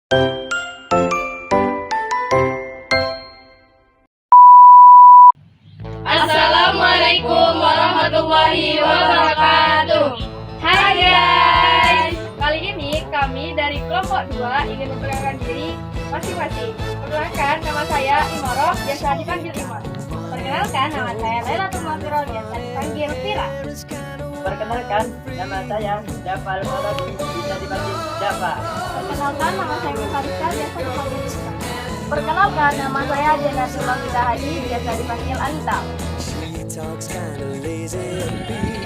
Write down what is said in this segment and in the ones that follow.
Assalamualaikum warahmatullahi wabarakatuh. Hai guys, kali ini kami dari kelompok 2 ingin memperkenalkan diri masing-masing. Perkenalkan, nama saya Imoroh, biasa dipanggil Imor. Perkenalkan, nama saya Lailatul Mahfirah, biasa dipanggil Fira. Perkenalkan, nama saya Jafal Malabi, bisa dipanggil Jafa. Perkenalkan, nama saya Mufarisa, biasa dipanggil Musa. Perkenalkan, nama saya Janatullah Fida Haji, biasa dipanggil Anita.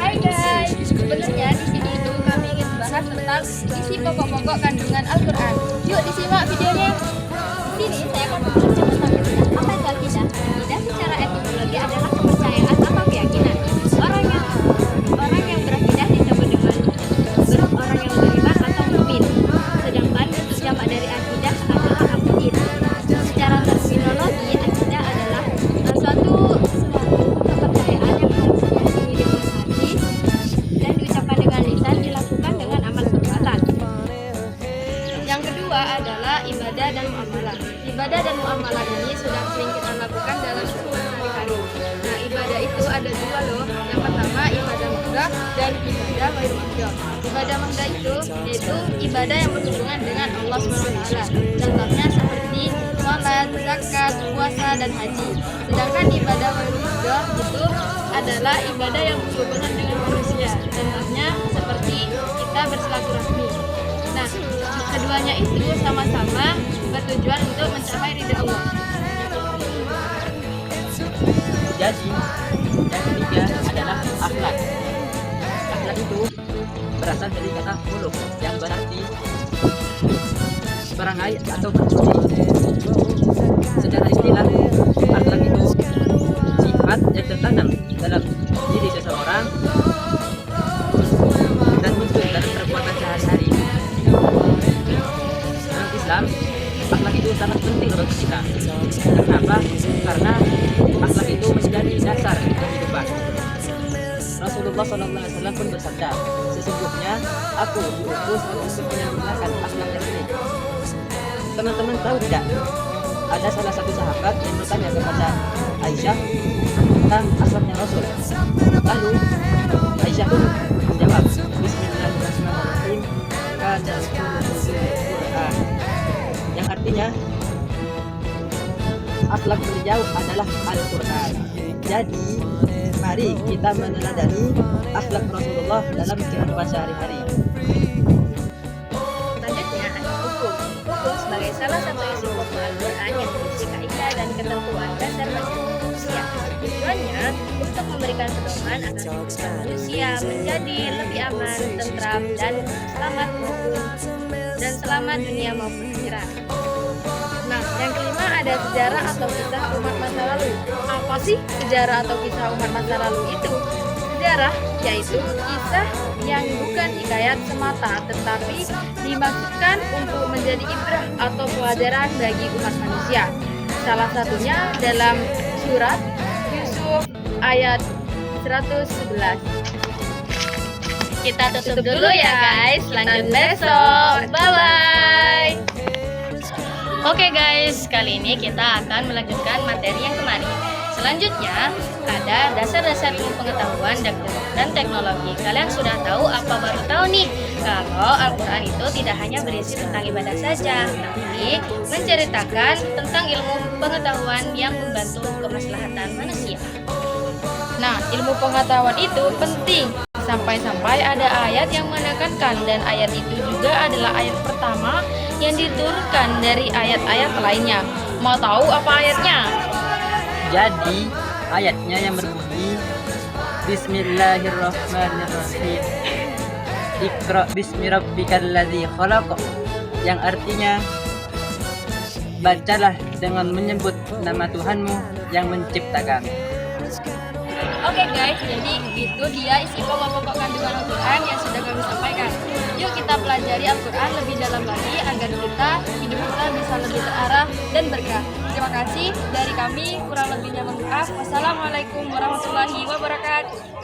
Hai guys, sebenarnya di sini itu kami ingin membahas tentang isi pokok-pokok kandungan Al-Quran. Yuk disimak videonya. Di sini saya akan membahas tentang akidah. Apa itu akidah? Akidah secara etimologi adalah kepercayaan atau keyakinan. Orang yang berakidah disebut dengan orang yang beriman atau mukmin. Sedangkan bentuk jamak dari akidah adalah aqid. Secara terminologi, akidah adalah suatu kepercayaan yang harus diyakini dengan hati dan diucapkan dengan lisan, dilakukan dengan amal perbuatan. Yang kedua adalah ibadah dan muamalah. Ibadah dan muamalah ini sudah sering kita lakukan dalam kehidupan sehari-hari. Nah, ibadah itu ada dua loh. Yang pertama ibadah mahdoh dan ibadah ghairu mahdoh. Ibadah mahdoh itu yaitu ibadah yang berhubungan dengan Allah SWT. Contohnya seperti sholat, zakat, puasa, dan haji. Sedangkan ibadah ghairu mahdoh itu adalah ibadah yang berhubungan dengan manusia. Contohnya seperti kita bersilaturahmi. Nah, keduanya itu sama-sama bertujuan untuk mencapai ridha Allah. Jadi, yang ketiga adalah akhlak. Akhlak itu berasal dari kata khuluq yang berarti perangai atau berbudi. Secara istilah, akhlak itu sifat yang tertanam dalam diri seseorang dan muncul dalam perbuatan sehari-hari. Dalam Islam, akhlak itu sangat penting bagi kita. Kenapa? Karena akhlak itu menjadi dasar kehidupan. Rasulullah SAW pun bersabda, sesungguhnya aku diutus untuk menyempurnakan akhlak yang baik. Teman-teman tahu tidak? Ada salah satu sahabat yang bertanya kepada Aisyah tentang akhlaknya Rasul. Lalu Aisyah pun menjawab, Bismillahirrahmanirrahim, kana Quran. Yang artinya akhlak beliau adalah Al-Quran. Jadi, mari kita meneladani akhlak Rasulullah dalam kehidupan sehari-hari. Selanjutnya ada hukum. Hukum sebagai salah satu isi pokok Al-Quran yang berisi kaidah dan ketentuan dasar bagi manusia. Tujuannya untuk memberikan pedoman agar kehidupan manusia menjadi lebih aman, tentram, dan selamat dunia maupun akhirat. Nah, yang kelima ada sejarah atau kisah umat masa lalu. Apa sih sejarah atau kisah umat masa lalu itu? Sejarah yaitu kisah yang bukan hikayat semata, tetapi dimaksudkan untuk menjadi ibrah atau pelajaran bagi umat manusia. Salah satunya dalam surat Yusuf ayat 111. Kita tutup dulu ya guys, lanjut besok. Bye-bye. Oke guys, kali ini kita akan melanjutkan materi yang kemarin. Selanjutnya, ada dasar-dasar ilmu pengetahuan dan teknologi. Kalian sudah tahu apa baru tahu nih? Kalau Al-Quran itu tidak hanya berisi tentang ibadah saja, tapi menceritakan tentang ilmu pengetahuan yang membantu kemaslahatan manusia. Nah, ilmu pengetahuan itu penting. Sampai-sampai ada ayat yang menekankan, dan ayat itu juga adalah ayat pertama yang diturunkan dari ayat-ayat lainnya. Mau tahu apa ayatnya? Jadi, ayatnya yang berbunyi Bismillahirrahmanirrahim. Iqra bismi rabbikal ladzi khalaq, yang artinya bacalah dengan menyebut nama Tuhanmu yang menciptakan. Oke guys, jadi itu dia isi pokok-pokok kandungan Al-Quran yang sudah kami sampaikan. Yuk kita pelajari Al-Quran lebih dalam lagi agar hidup kita bisa lebih terarah dan berkah. Terima kasih dari kami, kurang lebihnya mohon maaf. Wassalamualaikum warahmatullahi wabarakatuh.